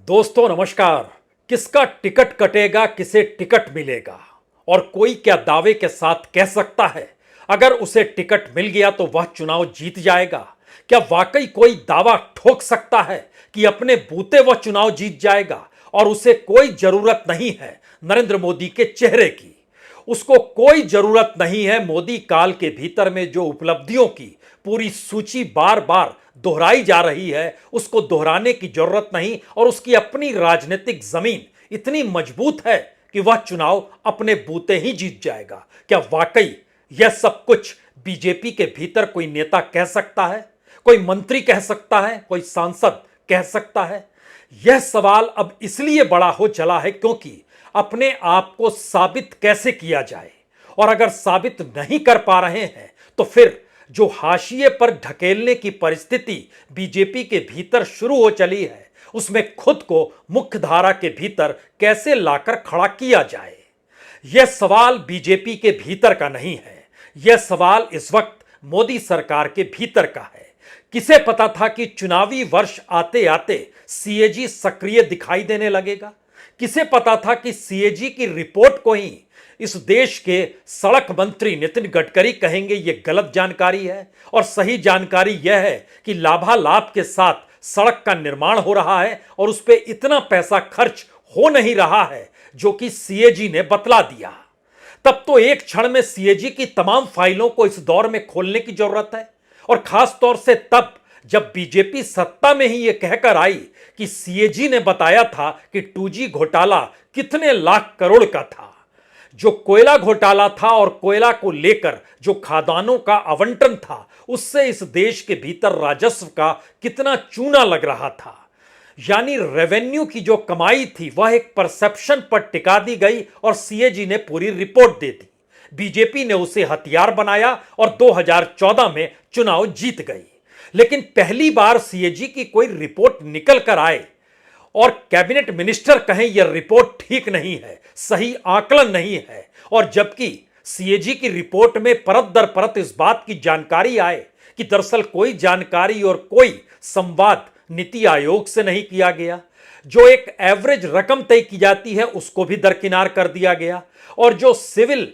दोस्तों नमस्कार। किसका टिकट कटेगा, किसे टिकट मिलेगा और कोई क्या दावे के साथ कह सकता है अगर उसे टिकट मिल गया तो वह चुनाव जीत जाएगा? क्या वाकई कोई दावा ठोक सकता है कि अपने बूते वह चुनाव जीत जाएगा और उसे कोई जरूरत नहीं है नरेंद्र मोदी के चेहरे की? उसको कोई जरूरत नहीं है मोदी काल के भीतर में जो उपलब्धियों की पूरी सूची बार बार दोहराई जा रही है, उसको दोहराने की जरूरत नहीं। और उसकी अपनी राजनीतिक जमीन इतनी मजबूत है कि वह चुनाव अपने बूते ही जीत जाएगा। क्या वाकई यह सब कुछ बीजेपी के भीतर कोई नेता कह सकता है, कोई मंत्री कह सकता है, कोई सांसद कह सकता है? यह सवाल अब इसलिए बड़ा हो चला है क्योंकि अपने आप को साबित कैसे किया जाए, और अगर साबित नहीं कर पा रहे हैं तो फिर जो हाशिए पर ढकेलने की परिस्थिति बीजेपी के भीतर शुरू हो चली है, उसमें खुद को मुख्य धारा के भीतर कैसे लाकर खड़ा किया जाए। यह सवाल बीजेपी के भीतर का नहीं है, यह सवाल इस वक्त मोदी सरकार के भीतर का है। किसे पता था कि चुनावी वर्ष आते आते सीएजी सक्रिय दिखाई देने लगेगा? किसे पता था कि सीएजी की रिपोर्ट को ही इस देश के सड़क मंत्री नितिन गडकरी कहेंगे यह गलत जानकारी है और सही जानकारी यह है कि लाभालाभ के साथ सड़क का निर्माण हो रहा है और उस पर इतना पैसा खर्च हो नहीं रहा है जो कि सीएजी ने बतला दिया। तब तो एक क्षण में सीएजी की तमाम फाइलों को इस दौर में खोलने की जरूरत है, और खास तौर से तब जब बीजेपी सत्ता में ही यह कहकर आई कि सीएजी ने बताया था कि 2G घोटाला कितने लाख करोड़ का था। जो कोयला घोटाला था और कोयला को लेकर जो खादानों का आवंटन था, उससे इस देश के भीतर राजस्व का कितना चूना लग रहा था। यानी रेवेन्यू की जो कमाई थी वह एक परसेप्शन पर टिका दी गई और सीएजी ने पूरी रिपोर्ट दे दी। बीजेपी ने उसे हथियार बनाया और 2014 में चुनाव जीत गई। लेकिन पहली बार सीएजी की कोई रिपोर्ट निकल कर आए और कैबिनेट मिनिस्टर कहें यह रिपोर्ट ठीक नहीं है, सही आकलन नहीं है, और जबकि सीएजी की रिपोर्ट में परत दर परत इस बात की जानकारी आए कि दरअसल कोई जानकारी और कोई संवाद नीति आयोग से नहीं किया गया, जो एक एवरेज रकम तय की जाती है उसको भी दरकिनार कर दिया गया, और जो सिविल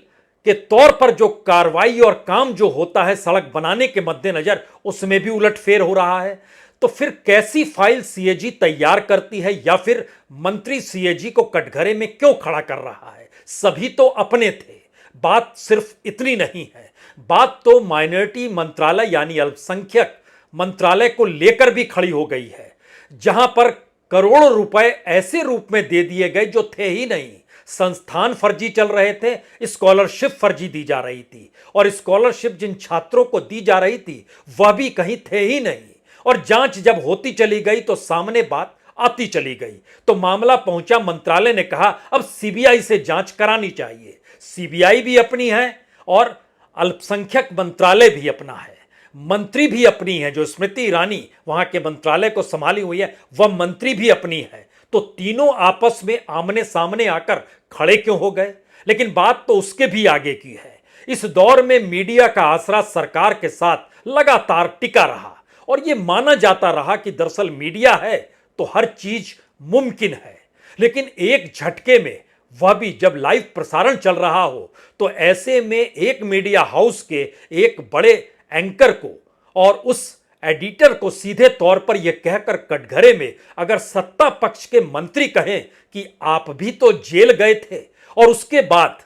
के तौर पर जो कार्रवाई और काम जो होता है सड़क बनाने के मद्देनजर उसमें भी उलटफेर हो रहा है। तो फिर कैसी फाइल सीएजी तैयार करती है, या फिर मंत्री सीएजी को कटघरे में क्यों खड़ा कर रहा है? सभी तो अपने थे। बात सिर्फ इतनी नहीं है, बात तो माइनॉरिटी मंत्रालय यानी अल्पसंख्यक मंत्रालय को लेकर भी खड़ी हो गई है, जहां पर करोड़ों रुपए ऐसे रूप में दे दिए गए जो थे ही नहीं। संस्थान फर्जी चल रहे थे, स्कॉलरशिप फर्जी दी जा रही थी, और स्कॉलरशिप जिन छात्रों को दी जा रही थी वह भी कहीं थे ही नहीं। और जांच जब होती चली गई तो सामने बात आती चली गई, तो मामला पहुंचा मंत्रालय ने कहा अब सीबीआई से जांच करानी चाहिए। सीबीआई भी अपनी है और अल्पसंख्यक मंत्रालय भी अपना है, मंत्री भी अपनी है। जो स्मृति ईरानी वहां के मंत्रालय को संभाली हुई है वह मंत्री भी अपनी है। तो तीनों आपस में आमने सामने आकर खड़े क्यों हो गए? लेकिन बात तो उसके भी आगे की है। इस दौर में मीडिया का आसरा सरकार के साथ लगातार टिका रहा और यह माना जाता रहा कि दरअसल मीडिया है तो हर चीज मुमकिन है। लेकिन एक झटके में, वह भी जब लाइव प्रसारण चल रहा हो, तो ऐसे में एक मीडिया हाउस के एक बड़े एंकर को और उस एडिटर को सीधे तौर पर यह कहकर कटघरे में अगर सत्ता पक्ष के मंत्री कहें कि आप भी तो जेल गए थे, और उसके बाद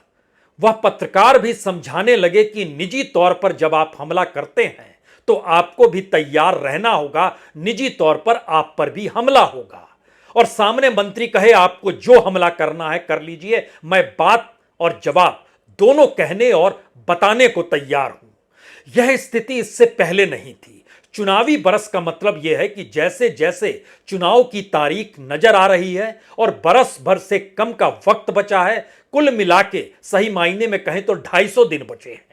वह पत्रकार भी समझाने लगे कि निजी तौर पर जब आप हमला करते हैं तो आपको भी तैयार रहना होगा, निजी तौर पर आप पर भी हमला होगा, और सामने मंत्री कहे आपको जो हमला करना है कर लीजिए, मैं बात और जवाब दोनों कहने और बताने को तैयार हूं। यह स्थिति इससे पहले नहीं थी। चुनावी बरस का मतलब यह है कि जैसे जैसे चुनाव की तारीख नजर आ रही है और बरस भर से कम का वक्त बचा है, कुल मिला के सही मायने में कहें तो 250 दिन बचे हैं।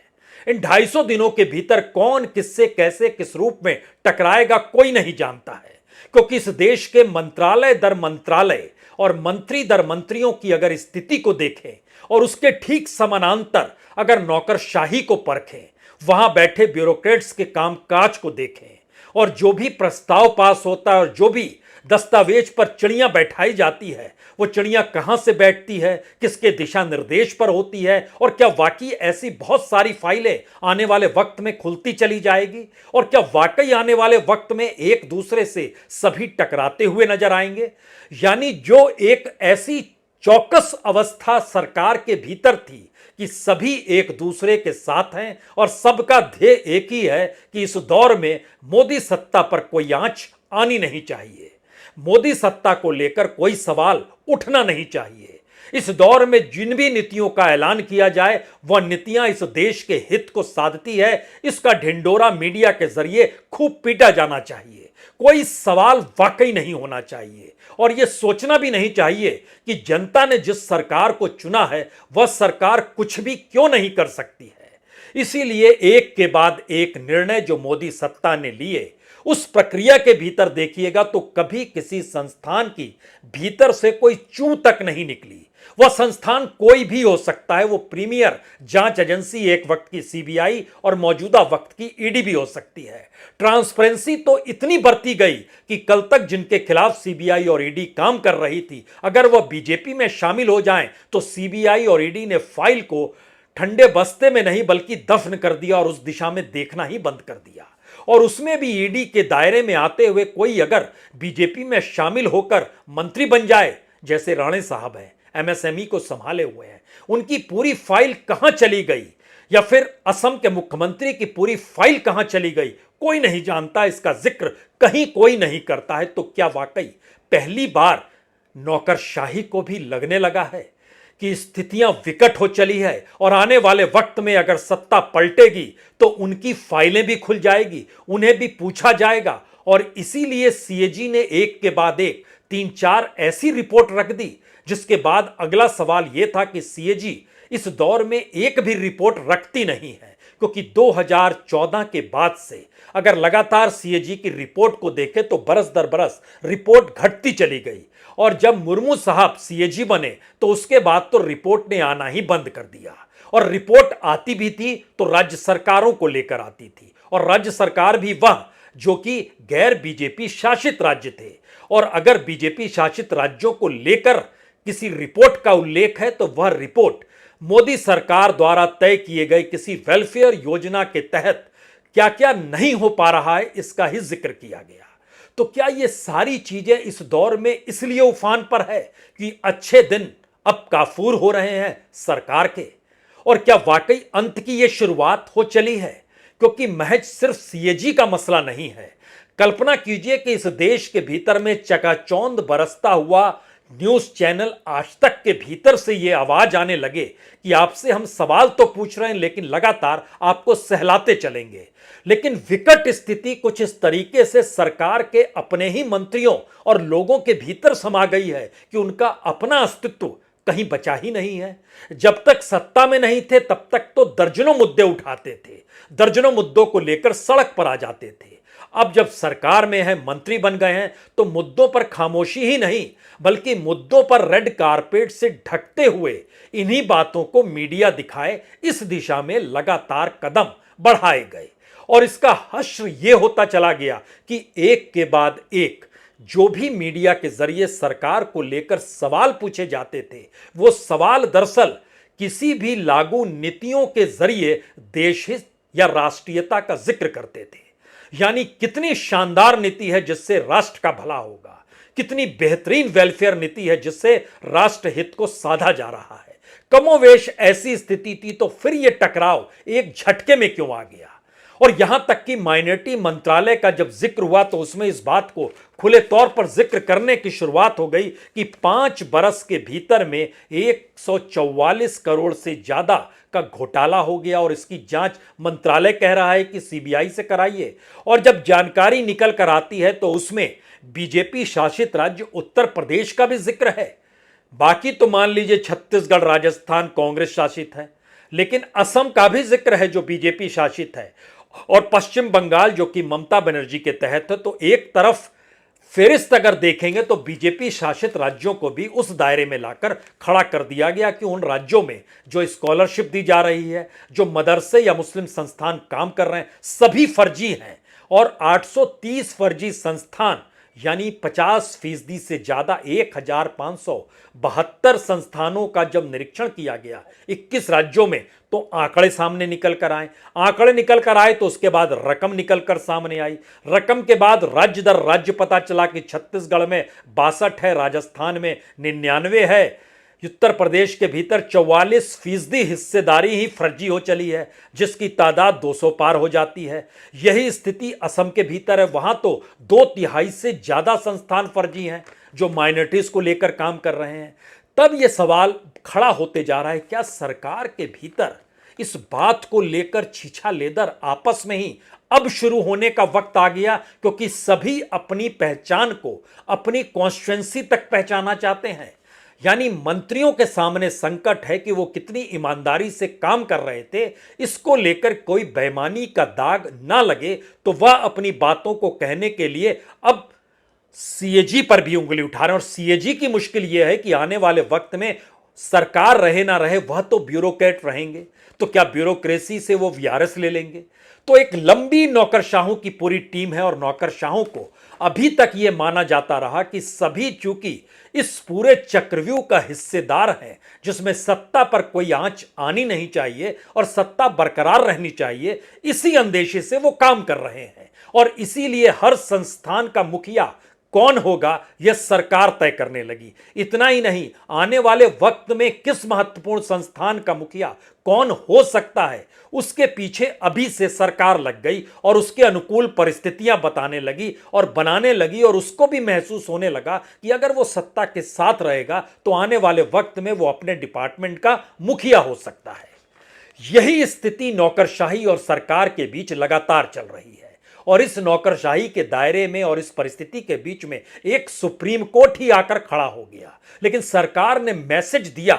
इन 250 दिनों के भीतर कौन किससे कैसे किस रूप में टकराएगा कोई नहीं जानता है, क्योंकि इस देश के मंत्रालय दर मंत्रालय और मंत्री दर मंत्रियों की अगर स्थिति को देखें और उसके ठीक समानांतर अगर नौकरशाही को परखें, वहां बैठे ब्यूरोक्रेट्स के कामकाज को देखें, और जो भी प्रस्ताव पास होता है और जो भी दस्तावेज पर चिड़ियां बैठाई जाती है, वो चिड़ियां कहां से बैठती है, किसके दिशा निर्देश पर होती है, और क्या वाकई ऐसी बहुत सारी फाइलें आने वाले वक्त में खुलती चली जाएगी, और क्या वाकई आने वाले वक्त में एक दूसरे से सभी टकराते हुए नजर आएंगे। यानी जो एक ऐसी चौकस अवस्था सरकार के भीतर थी कि सभी एक दूसरे के साथ हैं और सबका ध्येय एक ही है कि इस दौर में मोदी सत्ता पर कोई आंच आनी नहीं चाहिए, मोदी सत्ता को लेकर कोई सवाल उठना नहीं चाहिए। इस दौर में जिन भी नीतियों का ऐलान किया जाए वह नीतियां इस देश के हित को साधती है, इसका ढिंडोरा मीडिया के जरिए खूब पीटा जाना चाहिए। कोई सवाल वाकई नहीं होना चाहिए और यह सोचना भी नहीं चाहिए कि जनता ने जिस सरकार को चुना है वह सरकार कुछ भी क्यों नहीं कर सकती है। इसीलिए एक के बाद एक निर्णय जो मोदी सत्ता ने लिए, उस प्रक्रिया के भीतर देखिएगा तो कभी किसी संस्थान की भीतर से कोई चूं तक नहीं निकली। वह संस्थान कोई भी हो सकता है, वो प्रीमियर जांच एजेंसी एक वक्त की सीबीआई और मौजूदा वक्त की ईडी भी हो सकती है। ट्रांसपेरेंसी तो इतनी बढ़ती गई कि कल तक जिनके खिलाफ सीबीआई और ईडी काम कर रही थी, अगर वह बीजेपी में शामिल हो जाएं तो सीबीआई और ईडी ने फाइल को ठंडे बस्ते में नहीं बल्कि दफन कर दिया और उस दिशा में देखना ही बंद कर दिया। और उसमें भी ईडी के दायरे में आते हुए कोई अगर बीजेपी में शामिल होकर मंत्री बन जाए, जैसे राणे साहब हैं, एमएसएमई को संभाले हुए हैं, उनकी पूरी फाइल कहां चली गई, या फिर असम के मुख्यमंत्री की पूरी फाइल कहां चली गई, कोई नहीं जानता, इसका जिक्र कहीं कोई नहीं करता है। तो क्या वाकई पहली बार नौकरशाही को भी लगने लगा है कि स्थितियां विकट हो चली है और आने वाले वक्त में अगर सत्ता पलटेगी तो उनकी फाइलें भी खुल जाएगी, उन्हें भी पूछा जाएगा। और इसीलिए सीएजी ने एक के बाद एक 3-4 ऐसी रिपोर्ट रख दी, जिसके बाद अगला सवाल यह था कि सीएजी इस दौर में एक भी रिपोर्ट रखती नहीं है, क्योंकि 2014 के बाद से अगर लगातार सीएजी की रिपोर्ट को देखें तो बरस दर बरस रिपोर्ट घटती चली गई। और जब मुर्मू साहब सीएजी बने तो उसके बाद तो रिपोर्ट ने आना ही बंद कर दिया, और रिपोर्ट आती भी थी तो राज्य सरकारों को लेकर आती थी, और राज्य सरकार भी वह जो कि गैर बीजेपी शासित राज्य थे। और अगर बीजेपी शासित राज्यों को लेकर किसी रिपोर्ट का उल्लेख है तो वह रिपोर्ट मोदी सरकार द्वारा तय किए गए किसी वेलफेयर योजना के तहत क्या क्या नहीं हो पा रहा है इसका ही जिक्र किया गया। तो क्या ये सारी चीजें इस दौर में इसलिए उफान पर है कि अच्छे दिन अब काफूर हो रहे हैं सरकार के, और क्या वाकई अंत की ये शुरुआत हो चली है? क्योंकि महज सिर्फ सीएजी का मसला नहीं है। कल्पना कीजिए कि इस देश के भीतर में चकाचौंध बरसता हुआ न्यूज चैनल आज तक के भीतर से ये आवाज आने लगे कि आपसे हम सवाल तो पूछ रहे हैं लेकिन लगातार आपको सहलाते चलेंगे। लेकिन विकट स्थिति कुछ इस तरीके से सरकार के अपने ही मंत्रियों और लोगों के भीतर समा गई है कि उनका अपना अस्तित्व कहीं बचा ही नहीं है। जब तक सत्ता में नहीं थे तब तक तो दर्जनों मुद्दे उठाते थे, दर्जनों मुद्दों को लेकर सड़क पर आ जाते थे। अब जब सरकार में है, मंत्री बन गए हैं, तो मुद्दों पर खामोशी ही नहीं बल्कि मुद्दों पर रेड कारपेट से ढकते हुए इन्हीं बातों को मीडिया दिखाए, इस दिशा में लगातार कदम बढ़ाए गए। और इसका हश्र यह होता चला गया कि एक के बाद एक जो भी मीडिया के जरिए सरकार को लेकर सवाल पूछे जाते थे, वो सवाल दरअसल किसी भी लागू नीतियों के जरिए देश हित या राष्ट्रीयता का जिक्र करते थे। यानी कितनी शानदार नीति है जिससे राष्ट्र का भला होगा, कितनी बेहतरीन वेलफेयर नीति है जिससे राष्ट्र हित को साधा जा रहा है। कमोवेश ऐसी स्थिति थी, तो फिर यह टकराव एक झटके में क्यों आ गया? और यहां तक कि माइनॉरिटी मंत्रालय का जब जिक्र हुआ तो उसमें इस बात को खुले तौर पर जिक्र करने की शुरुआत हो गई कि 5 बरस के भीतर में 144 करोड़ से ज्यादा का घोटाला हो गया और इसकी जांच मंत्रालय कह रहा है कि सीबीआई से कराइए। और जब जानकारी निकल कर आती है तो उसमें बीजेपी शासित राज्य उत्तर प्रदेश का भी जिक्र है। बाकी तो मान लीजिए छत्तीसगढ़, राजस्थान कांग्रेस शासित है, लेकिन असम का भी जिक्र है जो बीजेपी शासित है, और पश्चिम बंगाल जो कि ममता बनर्जी के तहत है। तो एक तरफ फेरिस्त अगर देखेंगे तो बीजेपी शासित राज्यों को भी उस दायरे में लाकर खड़ा कर दिया गया कि उन राज्यों में जो स्कॉलरशिप दी जा रही है, जो मदरसे या मुस्लिम संस्थान काम कर रहे हैं, सभी फर्जी हैं। और 830 फर्जी संस्थान यानी 50% से ज्यादा 1572 संस्थानों का जब निरीक्षण किया गया 21 राज्यों में, तो आंकड़े सामने निकल कर आए। आंकड़े निकल कर आए तो उसके बाद रकम निकल कर सामने आई। रकम के बाद राज्य दर राज्य पता चला कि छत्तीसगढ़ में 62 है, राजस्थान में 99 है, उत्तर प्रदेश के भीतर 44% हिस्सेदारी ही फर्जी हो चली है, जिसकी तादाद 200 पार हो जाती है। यही स्थिति असम के भीतर है। वहां तो 2/3 से ज्यादा संस्थान फर्जी हैं जो माइनॉरिटीज को लेकर काम कर रहे हैं। तब यह सवाल खड़ा होते जा रहा है, क्या सरकार के भीतर इस बात को लेकर छीछा लेदर आपस में ही अब शुरू होने का वक्त आ गया? क्योंकि सभी अपनी पहचान को अपनी कॉन्स्टिट्यूएंसी तक पहचाना चाहते हैं। यानी मंत्रियों के सामने संकट है कि वो कितनी ईमानदारी से काम कर रहे थे, इसको लेकर कोई बेईमानी का दाग ना लगे, तो वह अपनी बातों को कहने के लिए अब सीएजी पर भी उंगली उठा रहे हैं। और सीएजी की मुश्किल यह है कि आने वाले वक्त में सरकार रहे ना रहे, वह तो ब्यूरोक्रेट रहेंगे, तो क्या ब्यूरोक्रेसी से वो वीआरएस ले लेंगे? तो एक लंबी नौकरशाहों की पूरी टीम है और नौकरशाहों को अभी तक यह माना जाता रहा कि सभी चूंकि इस पूरे चक्रव्यूह का हिस्सेदार हैं, जिसमें सत्ता पर कोई आंच आनी नहीं चाहिए और सत्ता बरकरार रहनी चाहिए, इसी अंदेशे से वो काम कर रहे हैं। और इसीलिए हर संस्थान का मुखिया कौन होगा यह सरकार तय करने लगी। इतना ही नहीं, आने वाले वक्त में किस महत्वपूर्ण संस्थान का मुखिया कौन हो सकता है, उसके पीछे अभी से सरकार लग गई और उसके अनुकूल परिस्थितियां बताने लगी और बनाने लगी। और उसको भी महसूस होने लगा कि अगर वो सत्ता के साथ रहेगा तो आने वाले वक्त में वो अपने डिपार्टमेंट का मुखिया हो सकता है। यही स्थिति नौकरशाही और सरकार के बीच लगातार चल रही है। और इस नौकरशाही के दायरे में और इस परिस्थिति के बीच में एक सुप्रीम कोर्ट ही आकर खड़ा हो गया। लेकिन सरकार ने मैसेज दिया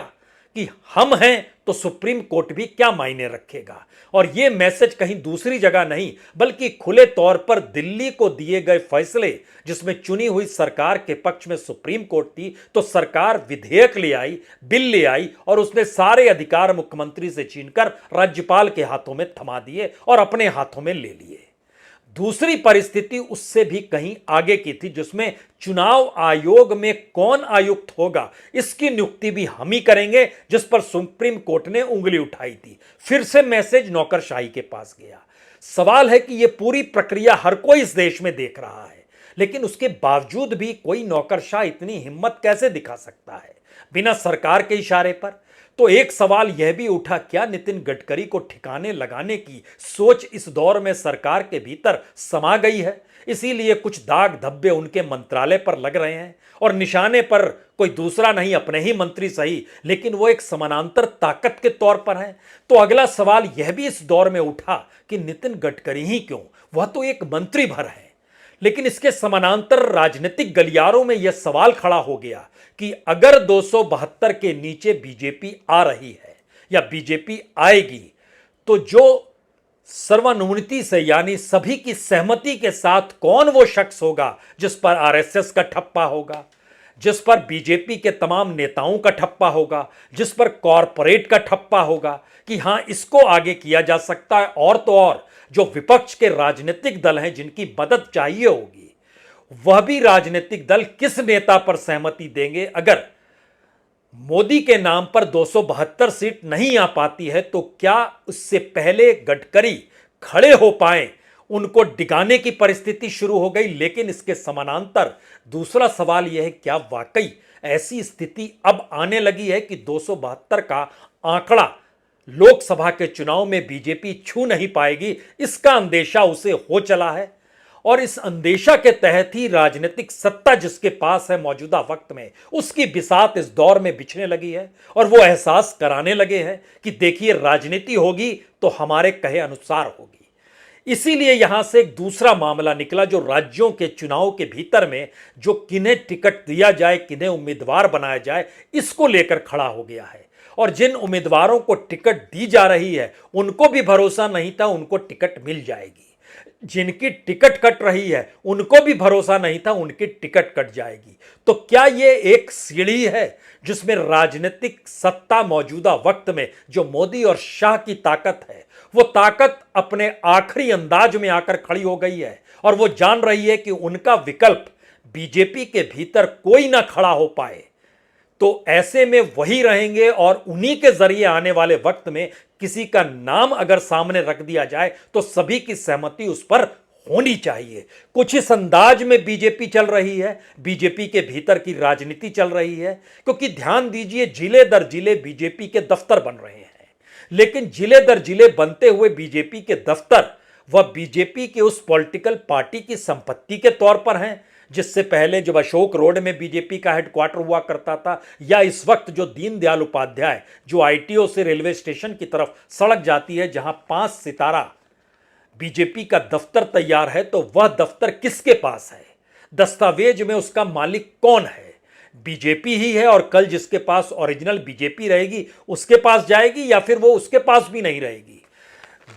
कि हम हैं तो सुप्रीम कोर्ट भी क्या मायने रखेगा। और यह मैसेज कहीं दूसरी जगह नहीं बल्कि खुले तौर पर दिल्ली को दिए गए फैसले, जिसमें चुनी हुई सरकार के पक्ष में सुप्रीम कोर्ट थी, तो सरकार विधेयक ले आई, बिल ले आई और उसने सारे अधिकार मुख्यमंत्री से छीनकर राज्यपाल के हाथों में थमा दिए और अपने हाथों में ले लिए। दूसरी परिस्थिति उससे भी कहीं आगे की थी, जिसमें चुनाव आयोग में कौन आयुक्त होगा इसकी नियुक्ति भी हम ही करेंगे, जिस पर सुप्रीम कोर्ट ने उंगली उठाई थी। फिर से मैसेज नौकरशाही के पास गया। सवाल है कि यह पूरी प्रक्रिया हर कोई इस देश में देख रहा है, लेकिन उसके बावजूद भी कोई नौकरशाह इतनी हिम्मत कैसे दिखा सकता है बिना सरकार के इशारे पर? तो एक सवाल यह भी उठा, क्या नितिन गडकरी को ठिकाने लगाने की सोच इस दौर में सरकार के भीतर समा गई है? इसीलिए कुछ दाग धब्बे उनके मंत्रालय पर लग रहे हैं और निशाने पर कोई दूसरा नहीं, अपने ही मंत्री सही, लेकिन वो एक समानांतर ताकत के तौर पर है। तो अगला सवाल यह भी इस दौर में उठा कि नितिन गडकरी ही क्यों, वह तो एक मंत्री भर है। लेकिन इसके समानांतर राजनीतिक गलियारों में यह सवाल खड़ा हो गया कि अगर 272 के नीचे बीजेपी आ रही है या बीजेपी आएगी, तो जो सर्वानुमति से यानी सभी की सहमति के साथ कौन वो शख्स होगा जिस पर आरएसएस का ठप्पा होगा, जिस पर बीजेपी के तमाम नेताओं का ठप्पा होगा, जिस पर कॉरपोरेट का ठप्पा होगा कि हां इसको आगे किया जा सकता है। और तो और जो विपक्ष के राजनीतिक दल हैं जिनकी मदद चाहिए होगी, वह भी राजनीतिक दल किस नेता पर सहमति देंगे? अगर मोदी के नाम पर 272 सीट नहीं आ पाती है तो क्या उससे पहले गडकरी खड़े हो पाए? उनको डिगाने की परिस्थिति शुरू हो गई। लेकिन इसके समानांतर दूसरा सवाल यह है, क्या वाकई ऐसी स्थिति अब आने लगी है कि 272 का आंकड़ा लोकसभा के चुनाव में बीजेपी छू नहीं पाएगी? इसका अंदेशा उसे हो चला है और इस अंदेशा के तहत ही राजनीतिक सत्ता जिसके पास है मौजूदा वक्त में, उसकी बिसात इस दौर में बिछने लगी है और वो एहसास कराने लगे हैं कि देखिए राजनीति होगी तो हमारे कहे अनुसार होगी। इसीलिए यहां से एक दूसरा मामला निकला जो राज्यों के चुनाव के भीतर में जो किन्हें टिकट दिया जाए, किन्हें उम्मीदवार बनाया जाए, इसको लेकर खड़ा हो गया है। और जिन उम्मीदवारों को टिकट दी जा रही है उनको भी भरोसा नहीं था उनको टिकट मिल जाएगी, जिनकी टिकट कट रही है उनको भी भरोसा नहीं था उनकी टिकट कट जाएगी। तो क्या यह एक सीढ़ी है जिसमें राजनीतिक सत्ता मौजूदा वक्त में जो मोदी और शाह की ताकत है, वो ताकत अपने आखिरी अंदाज में आकर खड़ी हो गई है और वो जान रही है कि उनका विकल्प बीजेपी के भीतर कोई ना खड़ा हो पाए तो ऐसे में वही रहेंगे और उन्हीं के जरिए आने वाले वक्त में किसी का नाम अगर सामने रख दिया जाए तो सभी की सहमति उस पर होनी चाहिए। कुछ इस अंदाज में बीजेपी चल रही है, बीजेपी के भीतर की राजनीति चल रही है। क्योंकि ध्यान दीजिए, जिले दर जिले बीजेपी के दफ्तर बन रहे हैं, लेकिन जिले दर जिले बनते हुए बीजेपी के दफ्तर वह बीजेपी के उस पॉलिटिकल पार्टी की संपत्ति के तौर पर हैं जिससे पहले जब अशोक रोड में बीजेपी का हेडक्वार्टर हुआ करता था, या इस वक्त जो दीनदयाल उपाध्याय जो आईटीओ से रेलवे स्टेशन की तरफ सड़क जाती है जहां 5 सितारा बीजेपी का दफ्तर तैयार है, तो वह दफ्तर किसके पास है? दस्तावेज में उसका मालिक कौन है? बीजेपी ही है। और कल जिसके पास ओरिजिनल बीजेपी रहेगी उसके पास जाएगी या फिर वो उसके पास भी नहीं रहेगी।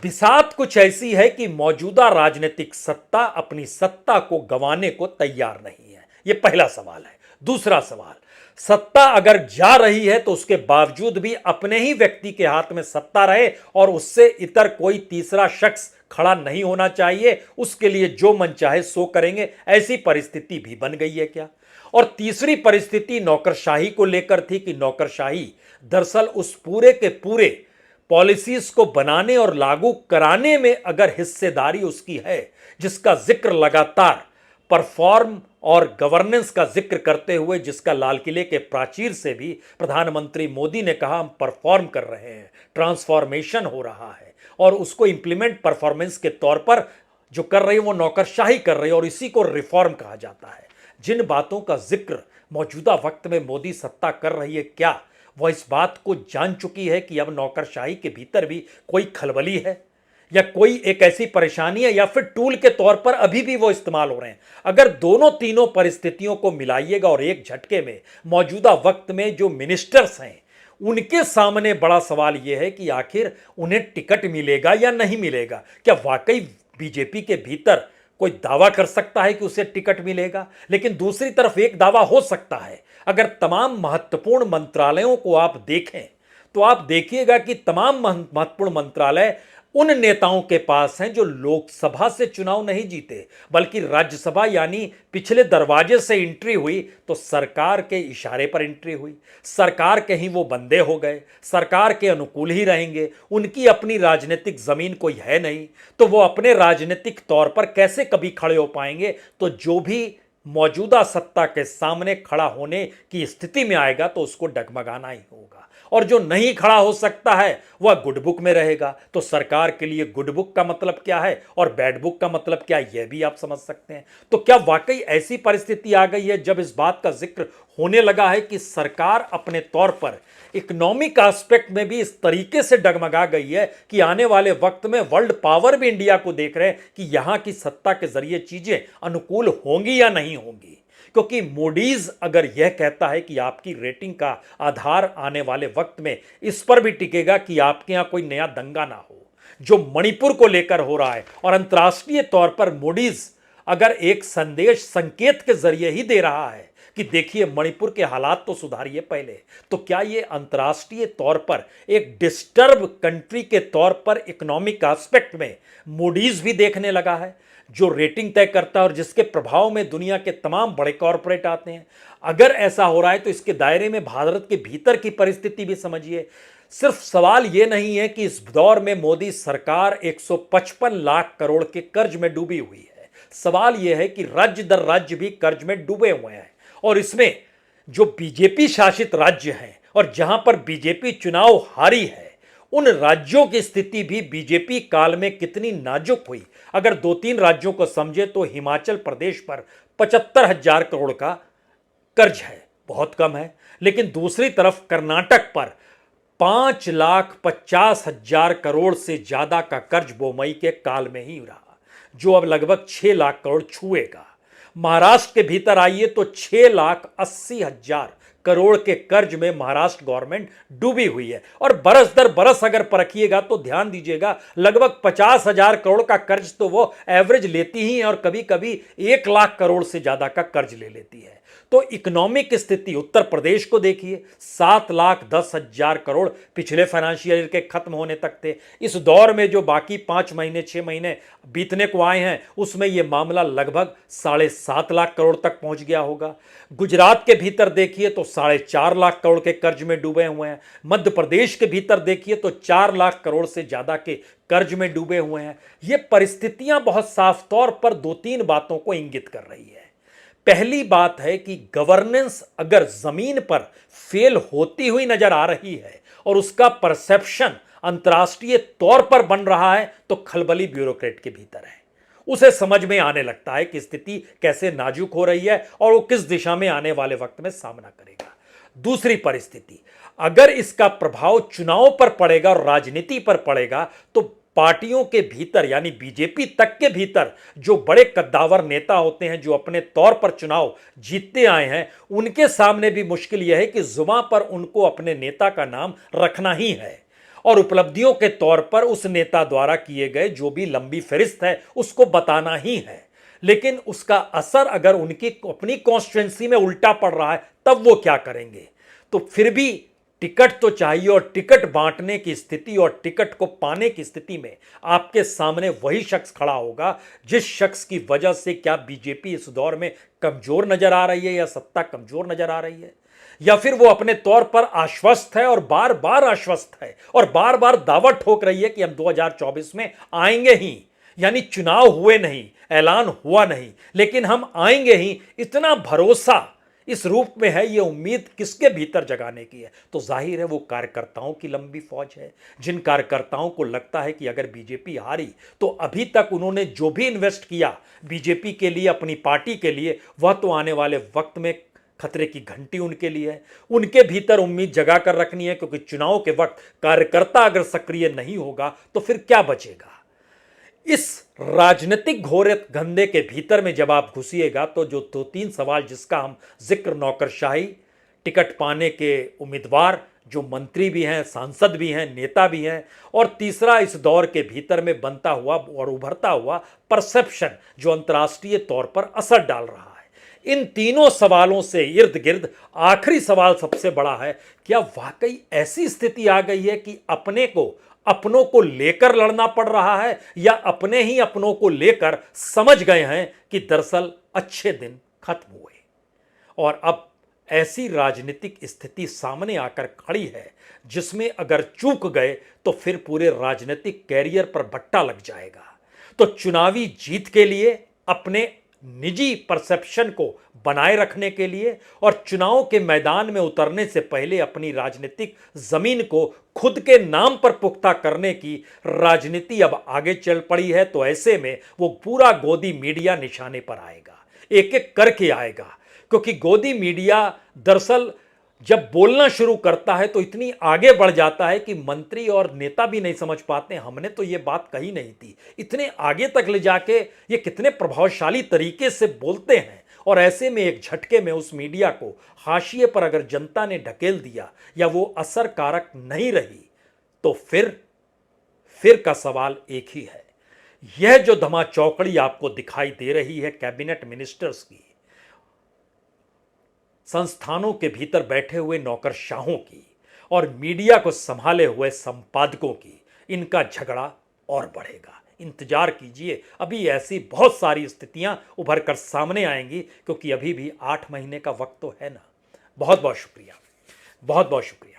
बिसात कुछ ऐसी है कि मौजूदा राजनीतिक सत्ता अपनी सत्ता को गंवाने को तैयार नहीं है। यह पहला सवाल है। दूसरा सवाल, सत्ता अगर जा रही है तो उसके बावजूद भी अपने ही व्यक्ति के हाथ में सत्ता रहे और उससे इतर कोई तीसरा शख्स खड़ा नहीं होना चाहिए। उसके लिए जो मन चाहे सो करेंगे, ऐसी परिस्थिति भी बन गई है क्या? और तीसरी परिस्थिति नौकरशाही को लेकर थी कि नौकरशाही दरअसल उस पूरे के पूरे पॉलिसीज को बनाने और लागू कराने में अगर हिस्सेदारी उसकी है, जिसका जिक्र लगातार परफॉर्म और गवर्नेंस का जिक्र करते हुए, जिसका लाल किले के प्राचीर से भी प्रधानमंत्री मोदी ने कहा हम परफॉर्म कर रहे हैं, ट्रांसफॉर्मेशन हो रहा है, और उसको इंप्लीमेंट परफॉर्मेंस के तौर पर जो कर रही है वो नौकरशाही कर रही है, और इसी को रिफॉर्म कहा जाता है। जिन बातों का जिक्र मौजूदा वक्त में मोदी सत्ता कर रही है, क्या वह इस बात को जान चुकी है कि अब नौकरशाही के भीतर भी कोई खलबली है या कोई एक ऐसी परेशानी है, या फिर टूल के तौर पर अभी भी वो इस्तेमाल हो रहे हैं? अगर दोनों तीनों परिस्थितियों को मिलाइएगा और एक झटके में मौजूदा वक्त में जो मिनिस्टर्स हैं उनके सामने बड़ा सवाल यह है कि आखिर उन्हें टिकट मिलेगा या नहीं मिलेगा। क्या वाकई बीजेपी के भीतर कोई दावा कर सकता है कि उसे टिकट मिलेगा? लेकिन दूसरी तरफ एक दावा हो सकता है, अगर तमाम महत्वपूर्ण मंत्रालयों को आप देखें तो आप देखिएगा कि तमाम महत्वपूर्ण मंत्रालय उन नेताओं के पास हैं जो लोकसभा से चुनाव नहीं जीते बल्कि राज्यसभा, यानी पिछले दरवाजे से एंट्री हुई तो सरकार के इशारे पर एंट्री हुई, सरकार के ही वो बंदे हो गए, सरकार के अनुकूल ही रहेंगे, उनकी अपनी राजनीतिक जमीन कोई है नहीं, तो वो अपने राजनीतिक तौर पर कैसे कभी खड़े हो पाएंगे? तो जो भी मौजूदा सत्ता के सामने खड़ा होने की स्थिति में आएगा तो उसको डगमगाना ही होगा, और जो नहीं खड़ा हो सकता है वह गुड बुक में रहेगा। तो सरकार के लिए गुड बुक का मतलब क्या है और बैड बुक का मतलब क्या है, यह भी आप समझ सकते हैं। तो क्या वाकई ऐसी परिस्थिति आ गई है जब इस बात का जिक्र होने लगा है कि सरकार अपने तौर पर इकोनॉमिक एस्पेक्ट में भी इस तरीके से डगमगा गई है कि आने वाले वक्त में वर्ल्ड पावर भी इंडिया को देख रहे हैं कि यहां की सत्ता के जरिए चीजें अनुकूल होंगी या नहीं होंगी? क्योंकि मूडीज अगर यह कहता है कि आपकी रेटिंग का आधार आने वाले वक्त में इस पर भी टिकेगा कि आपके यहां कोई नया दंगा ना हो, जो मणिपुर को लेकर हो रहा है, और अंतर्राष्ट्रीय तौर पर मूडीज अगर एक संदेश संकेत के जरिए ही दे रहा है कि देखिए मणिपुर के हालात तो सुधारिए पहले, तो क्या ये अंतर्राष्ट्रीय तौर पर एक डिस्टर्ब कंट्री के तौर पर इकोनॉमिक एस्पेक्ट में मूडीज भी देखने लगा है, जो रेटिंग तय करता है और जिसके प्रभाव में दुनिया के तमाम बड़े कॉरपोरेट आते हैं? अगर ऐसा हो रहा है तो इसके दायरे में भारत के भीतर की परिस्थिति भी समझिए। सिर्फ सवाल यह नहीं है कि इस दौर में मोदी सरकार 155 लाख करोड़ के कर्ज में डूबी हुई है, सवाल यह है कि राज्य दर राज्य भी कर्ज में डूबे हुए हैं, और इसमें जो बीजेपी शासित राज्य हैं और जहां पर बीजेपी चुनाव हारी है उन राज्यों की स्थिति भी बीजेपी काल में कितनी नाजुक हुई। अगर 2-3 राज्यों को समझे तो हिमाचल प्रदेश पर 75,000 करोड़ का कर्ज है, बहुत कम है, लेकिन दूसरी तरफ कर्नाटक पर 5,50,000 करोड़ से ज्यादा का कर्ज बोमई के काल में ही रहा, जो अब लगभग 6 लाख करोड़ छुएगा। महाराष्ट्र के भीतर आइए तो 6,80,000 करोड़ के कर्ज में महाराष्ट्र गवर्नमेंट डूबी हुई है। और बरस दर बरस अगर परखिएगा तो ध्यान दीजिएगा, लगभग 50,000 करोड़ का कर्ज तो वो एवरेज लेती ही है और कभी कभी 1 लाख करोड़ से ज्यादा का कर्ज ले लेती है। तो इकोनॉमिक स्थिति उत्तर प्रदेश को देखिए, 7,10,000 करोड़ पिछले फाइनेंशियल ईयर के खत्म होने तक थे। इस दौर में जो बाकी 5 महीने 6 महीने बीतने को आए हैं उसमें यह मामला लगभग 7.5 लाख करोड़ तक पहुंच गया होगा। गुजरात के भीतर देखिए तो 4.5 लाख करोड़ के कर्ज में डूबे हुए हैं। मध्य प्रदेश के भीतर देखिए तो 4 लाख करोड़ से ज्यादा के कर्ज में डूबे हुए हैं। ये परिस्थितियां बहुत साफ तौर पर 2-3 बातों को इंगित कर रही है। पहली बात है कि गवर्नेंस अगर जमीन पर फेल होती हुई नजर आ रही है और उसका परसेप्शन अंतर्राष्ट्रीय तौर पर बन रहा है तो खलबली ब्यूरोक्रेट के भीतर है। उसे समझ में आने लगता है कि स्थिति कैसे नाजुक हो रही है और वो किस दिशा में आने वाले वक्त में सामना करेगा। दूसरी परिस्थिति, अगर इसका प्रभाव चुनाव पर पड़ेगा और राजनीति पर पड़ेगा तो पार्टियों के भीतर यानी बीजेपी तक के भीतर जो बड़े कद्दावर नेता होते हैं, जो अपने तौर पर चुनाव जीतते आए हैं, उनके सामने भी मुश्किल यह है कि जुबान पर उनको अपने नेता का नाम रखना ही है और उपलब्धियों के तौर पर उस नेता द्वारा किए गए जो भी लंबी फहरिस्त है उसको बताना ही है। लेकिन उसका असर अगर उनकी अपनी कॉन्स्टिट्यूंसी में उल्टा पड़ रहा है तब वो क्या करेंगे? तो फिर भी टिकट तो चाहिए और टिकट बांटने की स्थिति और टिकट को पाने की स्थिति में आपके सामने वही शख्स खड़ा होगा जिस शख्स की वजह से क्या बीजेपी इस दौर में कमजोर नजर आ रही है या सत्ता कमजोर नजर आ रही है, या फिर वो अपने तौर पर आश्वस्त है और बार बार आश्वस्त है और बार बार दावा ठोक रही है कि हम 2024 में आएंगे ही, यानी चुनाव हुए नहीं, ऐलान हुआ नहीं, लेकिन हम आएंगे ही, इतना भरोसा इस रूप में है। ये उम्मीद किसके भीतर जगाने की है? तो जाहिर है वो कार्यकर्ताओं की लंबी फौज है, जिन कार्यकर्ताओं को लगता है कि अगर बीजेपी हारी तो अभी तक उन्होंने जो भी इन्वेस्ट किया बीजेपी के लिए, अपनी पार्टी के लिए, वह तो आने वाले वक्त में खतरे की घंटी उनके लिए है। उनके भीतर उम्मीद जगा कर रखनी है, क्योंकि चुनाव के वक्त कार्यकर्ता अगर सक्रिय नहीं होगा तो फिर क्या बचेगा? इस राजनीतिक घोर धंधे के भीतर में जब आप घुसिएगा तो जो 2-3 सवाल जिसका हम जिक्र, नौकरशाही, टिकट पाने के उम्मीदवार जो मंत्री भी हैं, सांसद भी हैं, नेता भी हैं, और तीसरा इस दौर के भीतर में बनता हुआ और उभरता हुआ परसेप्शन जो अंतर्राष्ट्रीय तौर पर असर डाल रहा है, इन तीनों सवालों से इर्द गिर्द आखिरी सवाल सबसे बड़ा है, क्या वाकई ऐसी स्थिति आ गई है कि अपनों को लेकर लड़ना पड़ रहा है, या अपने ही अपनों को लेकर समझ गए हैं कि दरअसल अच्छे दिन खत्म हुए और अब ऐसी राजनीतिक स्थिति सामने आकर खड़ी है जिसमें अगर चूक गए तो फिर पूरे राजनीतिक कैरियर पर बट्टा लग जाएगा। तो चुनावी जीत के लिए, अपने निजी परसेप्शन को बनाए रखने के लिए और चुनाव के मैदान में उतरने से पहले अपनी राजनीतिक जमीन को खुद के नाम पर पुख्ता करने की राजनीति अब आगे चल पड़ी है। तो ऐसे में वो पूरा गोदी मीडिया निशाने पर आएगा, एक एक करके आएगा, क्योंकि गोदी मीडिया दरअसल जब बोलना शुरू करता है तो इतनी आगे बढ़ जाता है कि मंत्री और नेता भी नहीं समझ पाते, हमने तो ये बात कही नहीं थी। इतने आगे तक ले जाके ये कितने प्रभावशाली तरीके से बोलते हैं, और ऐसे में एक झटके में उस मीडिया को हाशिए पर अगर जनता ने ढकेल दिया या वो असर कारक नहीं रही तो फिर का सवाल एक ही है। यह जो धमाचौकड़ी आपको दिखाई दे रही है कैबिनेट मिनिस्टर्स की, संस्थानों के भीतर बैठे हुए नौकरशाहों की और मीडिया को संभाले हुए संपादकों की, इनका झगड़ा और बढ़ेगा। इंतजार कीजिए, अभी ऐसी बहुत सारी स्थितियां उभर कर सामने आएंगी, क्योंकि अभी भी 8 महीने का वक्त तो है ना। बहुत बहुत शुक्रिया, बहुत बहुत शुक्रिया।